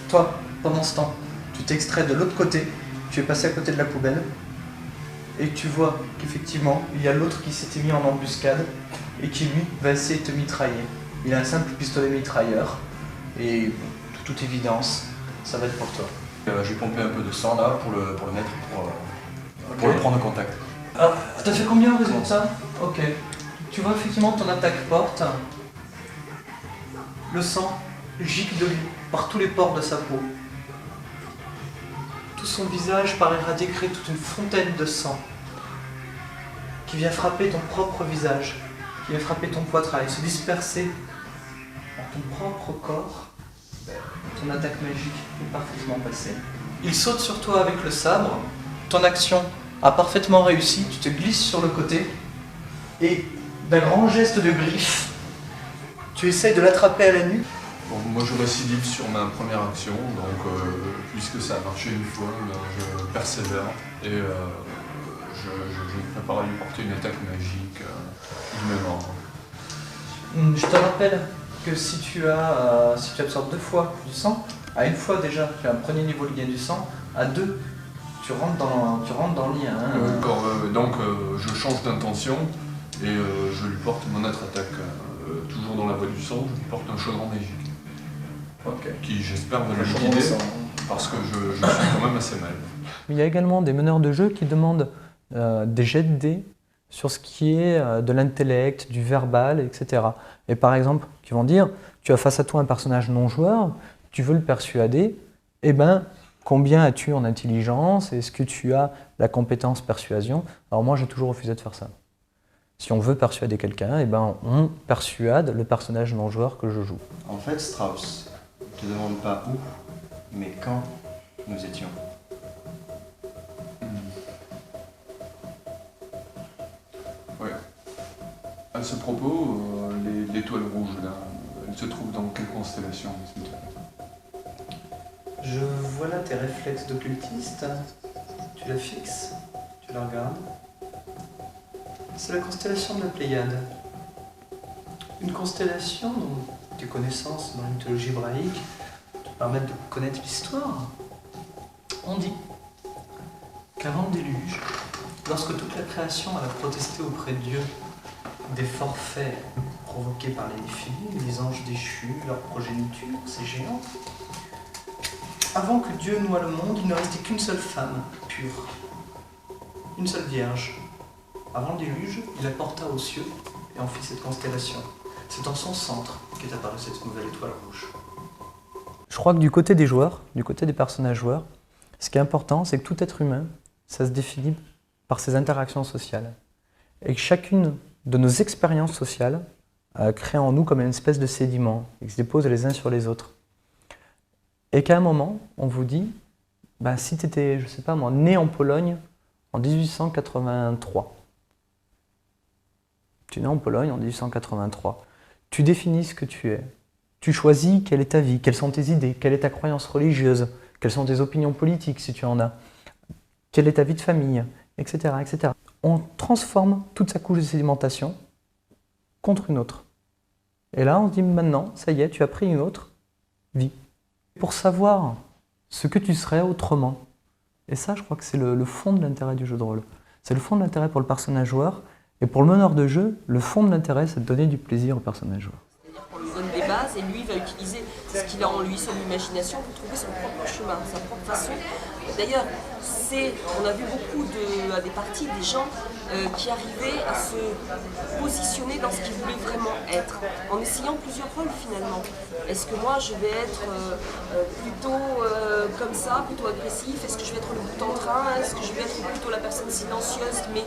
Toi, pendant ce temps, tu t'extrais de l'autre côté, tu es passé à côté de la poubelle, et tu vois qu'effectivement, il y a l'autre qui s'était mis en embuscade, et qui lui va essayer de te mitrailler. Il a un simple pistolet mitrailleur, et de toute évidence, ça va être pour toi. J'ai pompé un peu de sang là pour le mettre, pour le prendre en contact. Alors, t'as fait combien en raison de ça? Ok. Tu vois effectivement ton attaque porte. Le sang gicle de lui par tous les pores de sa peau. Tout son visage paraît irradier toute une fontaine de sang qui vient frapper ton propre visage, qui vient frapper ton poitrail, se disperser dans ton propre corps. Ton attaque magique est parfaitement passée. Il saute sur toi avec le sabre. Ton action a parfaitement réussi. Tu te glisses sur le côté et d'un grand geste de griffe, tu essayes de l'attraper à la nuque. Bon, moi je récidive sur ma première action, donc puisque ça a marché une fois, je persévère et je me prépare à lui porter une attaque magique du même ordre. Je te rappelle que si tu absorbes 2 fois du sang, à 1 fois déjà tu as un premier niveau de gain du sang, à 2 tu rentres dans le lien. Donc je change d'intention et je lui porte mon autre attaque, toujours dans la voie du sang, je lui porte un chaudron magique. Okay. Qui j'espère va le liquider parce que je suis quand même assez mal. Il y a également des meneurs de jeu qui demandent des jets de dés sur ce qui est de l'intellect, du verbal, etc. Et par exemple, qui vont dire, tu as face à toi un personnage non joueur, tu veux le persuader, eh ben, combien as-tu en intelligence? Est-ce que tu as la compétence persuasion? Alors moi, j'ai toujours refusé de faire ça. Si on veut persuader quelqu'un, eh ben, on persuade le personnage non joueur que je joue. En fait, Strauss ne te demande pas où, mais quand nous étions. Ouais. À ce propos, l'étoile rouge, là, elle se trouve dans quelle constellation? Je vois là tes réflexes d'occultiste. Tu la fixes, tu la regardes. C'est la constellation de la Pléiade. Une constellation dont tes connaissances dans la mythologie hébraïque te permettent de connaître l'histoire. On dit qu'avant le déluge, lorsque toute la création a protesté auprès de Dieu des forfaits provoqués par les Néphilim, les anges déchus, leur progéniture, ces géants, avant que Dieu noie le monde, il ne restait qu'une seule femme pure, une seule vierge. Avant le déluge, il la porta aux cieux et en fit cette constellation. C'est en son centre qu'est apparue cette nouvelle étoile rouge. Je crois que du côté des joueurs, du côté des personnages joueurs, ce qui est important, c'est que tout être humain, ça se définit par ses interactions sociales. Et que chacune de nos expériences sociales crée en nous comme une espèce de sédiment, et se dépose les uns sur les autres. Et qu'à un moment, on vous dit, bah, si tu étais, je sais pas moi, né en Pologne en 1883, tu es né en Pologne en 1883, tu définis ce que tu es, tu choisis quelle est ta vie, quelles sont tes idées, quelle est ta croyance religieuse, quelles sont tes opinions politiques si tu en as, quelle est ta vie de famille, etc., etc. On transforme toute sa couche de sédimentation contre une autre. Et là, on se dit maintenant, ça y est, tu as pris une autre vie. Pour savoir ce que tu serais autrement. Et ça, je crois que c'est le fond de l'intérêt du jeu de rôle. C'est le fond de l'intérêt pour le personnage joueur. Et pour le meneur de jeu, le fond de l'intérêt, c'est de donner du plaisir au personnage joueur. C'est-à-dire qu'on lui donne des bases et lui va utiliser ce qu'il a en lui, son imagination, pour trouver son propre chemin, sa propre façon. D'ailleurs, on a vu beaucoup à des parties des gens qui arrivaient à se positionner dans ce qu'ils voulaient vraiment être, en essayant plusieurs rôles finalement. Est-ce que moi je vais être plutôt comme ça, plutôt agressif? Est-ce que je vais être le bout en train? Est-ce que je vais être plutôt la personne silencieuse mais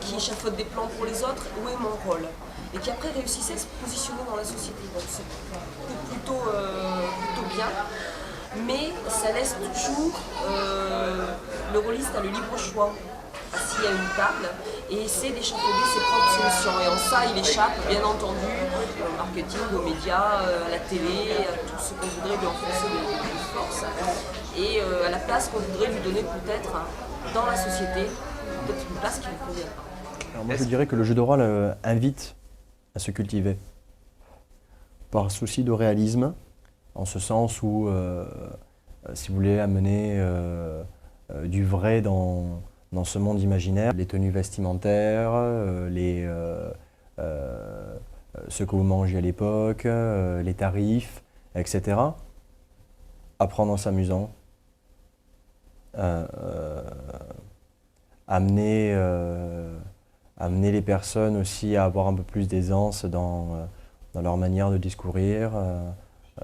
qui échafaude des plans pour les autres? Où est mon rôle? Et qui après réussissait à se positionner dans la société. Donc c'est plutôt bien. Mais ça laisse toujours le rôliste a le libre choix, assis à une table, et essaie d'échafauder ses propres solutions. Et en ça, il échappe, bien entendu, au marketing, aux médias, à la télé, à tout ce qu'on voudrait lui enfoncer de force, et à la place qu'on voudrait lui donner peut-être dans la société, peut-être une place qui ne convient pas. Alors moi, je dirais que le jeu de rôle invite à se cultiver, par souci de réalisme, en ce sens où si vous voulez, amener du vrai dans ce monde imaginaire. Les tenues vestimentaires, ce que vous mangez à l'époque, les tarifs, etc. Apprendre en s'amusant. Amener les personnes aussi à avoir un peu plus d'aisance dans leur manière de discourir,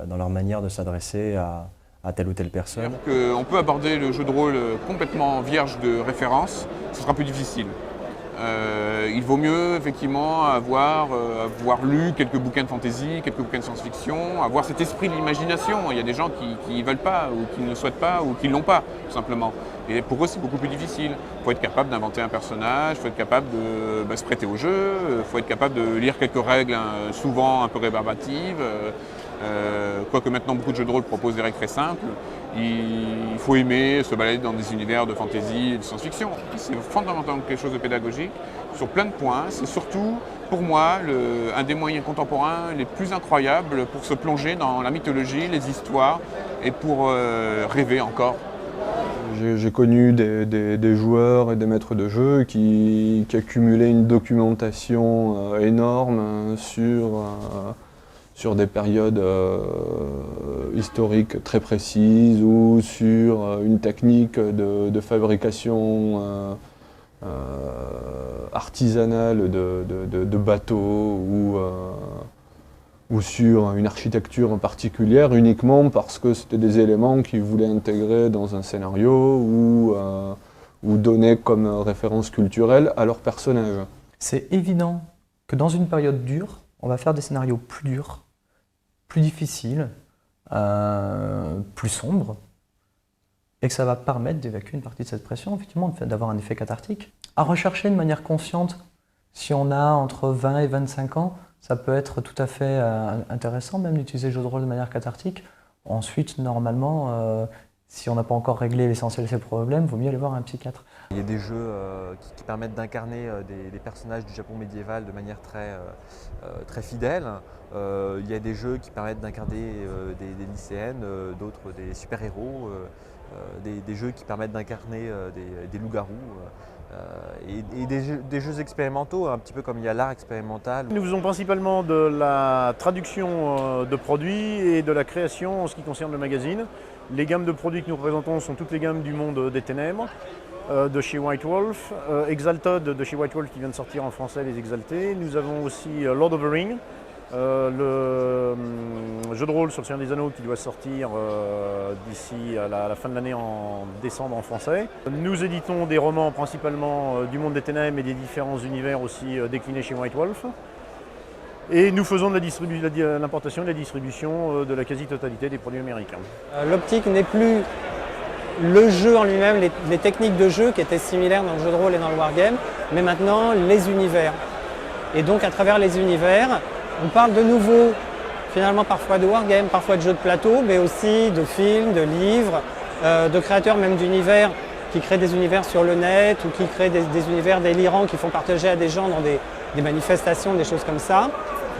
dans leur manière de s'adresser à telle ou telle personne. On peut aborder le jeu de rôle complètement vierge de référence, ce sera plus difficile. Il vaut mieux effectivement avoir lu quelques bouquins de fantasy, quelques bouquins de science-fiction, avoir cet esprit de l'imagination. Il y a des gens qui ne veulent pas, ou qui ne le souhaitent pas, ou qui ne l'ont pas, tout simplement. Et pour eux, c'est beaucoup plus difficile. Il faut être capable d'inventer un personnage, il faut être capable de se prêter au jeu, il faut être capable de lire quelques règles, souvent un peu rébarbatives. Quoique maintenant beaucoup de jeux de rôle proposent des règles très simples, il faut aimer se balader dans des univers de fantasy et de science-fiction. C'est fondamentalement quelque chose de pédagogique sur plein de points. C'est surtout, pour moi, un des moyens contemporains les plus incroyables pour se plonger dans la mythologie, les histoires et pour rêver encore. J'ai connu des joueurs et des maîtres de jeu qui accumulaient une documentation énorme sur des périodes historiques très précises ou sur une technique de fabrication artisanale de bateaux ou sur une architecture particulière uniquement parce que c'était des éléments qu'ils voulaient intégrer dans un scénario ou donner comme référence culturelle à leur personnage. C'est évident que dans une période dure, on va faire des scénarios plus durs, plus difficiles, plus sombres, et que ça va permettre d'évacuer une partie de cette pression, effectivement, d'avoir un effet cathartique. À rechercher de manière consciente, si on a entre 20 et 25 ans, ça peut être tout à fait intéressant même d'utiliser le jeu de rôle de manière cathartique. Ensuite, normalement, si on n'a pas encore réglé l'essentiel de ces problèmes, il vaut mieux aller voir un psychiatre. Il y a des jeux qui permettent d'incarner des personnages du Japon médiéval de manière très fidèle. Il y a des jeux qui permettent d'incarner des lycéennes, d'autres des super-héros, des jeux qui permettent d'incarner des loups-garous. Et des jeux expérimentaux, un petit peu comme il y a l'art expérimental. Nous faisons principalement de la traduction de produits et de la création en ce qui concerne le magazine. Les gammes de produits que nous représentons sont toutes les gammes du monde des ténèbres, de chez White Wolf, Exalted de chez White Wolf qui vient de sortir en français, Les Exaltés. Nous avons aussi Lord of the Ring, le jeu de rôle sur le Seigneur des Anneaux qui doit sortir d'ici à la fin de l'année en décembre en français. Nous éditons des romans principalement du monde des ténèbres et des différents univers aussi déclinés chez White Wolf. Et nous faisons de l'importation et de la distribution de la quasi-totalité des produits américains. L'optique n'est plus le jeu en lui-même, les techniques de jeu qui étaient similaires dans le jeu de rôle et dans le wargame, mais maintenant les univers. Et donc à travers les univers, on parle de nouveau, finalement parfois de wargame, parfois de jeux de plateau, mais aussi de films, de livres, de créateurs même d'univers qui créent des univers sur le net ou qui créent des univers délirants qui font partager à des gens dans des manifestations, des choses comme ça.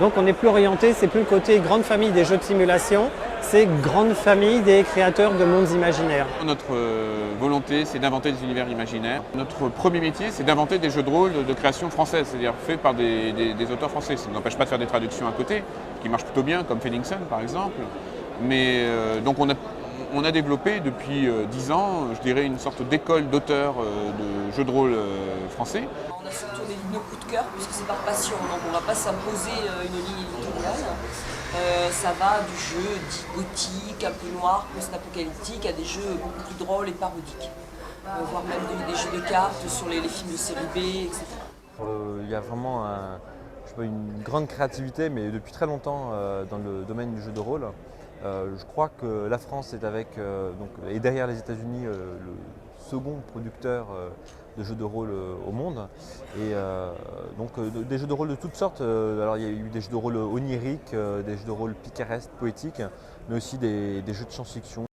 Donc on n'est plus orienté, c'est plus le côté grande famille des jeux de simulation, c'est grande famille des créateurs de mondes imaginaires. Notre volonté, c'est d'inventer des univers imaginaires. Notre premier métier, c'est d'inventer des jeux de rôle de création française, c'est-à-dire faits par des auteurs français. Ça ne nous empêche pas de faire des traductions à côté, qui marchent plutôt bien, comme Phoenixon par exemple. Mais donc on a développé depuis 10 ans, je dirais, une sorte d'école d'auteurs de jeux de rôle français. On a surtout des lignes coup de cœur puisque c'est par passion, donc on ne va pas s'imposer une ligne éditoriale. Ça va du jeu dit gothique, un peu noir, post-apocalyptique, à des jeux beaucoup plus drôles et parodiques. Voire même des jeux de cartes sur les films de série B, etc. Il y a vraiment une grande créativité, mais depuis très longtemps dans le domaine du jeu de rôle. Je crois que la France est derrière les États-Unis le second producteur de jeux de rôle au monde. Et des jeux de rôle de toutes sortes. Alors il y a eu des jeux de rôle oniriques, des jeux de rôle picaresques, poétiques, mais aussi des jeux de science-fiction.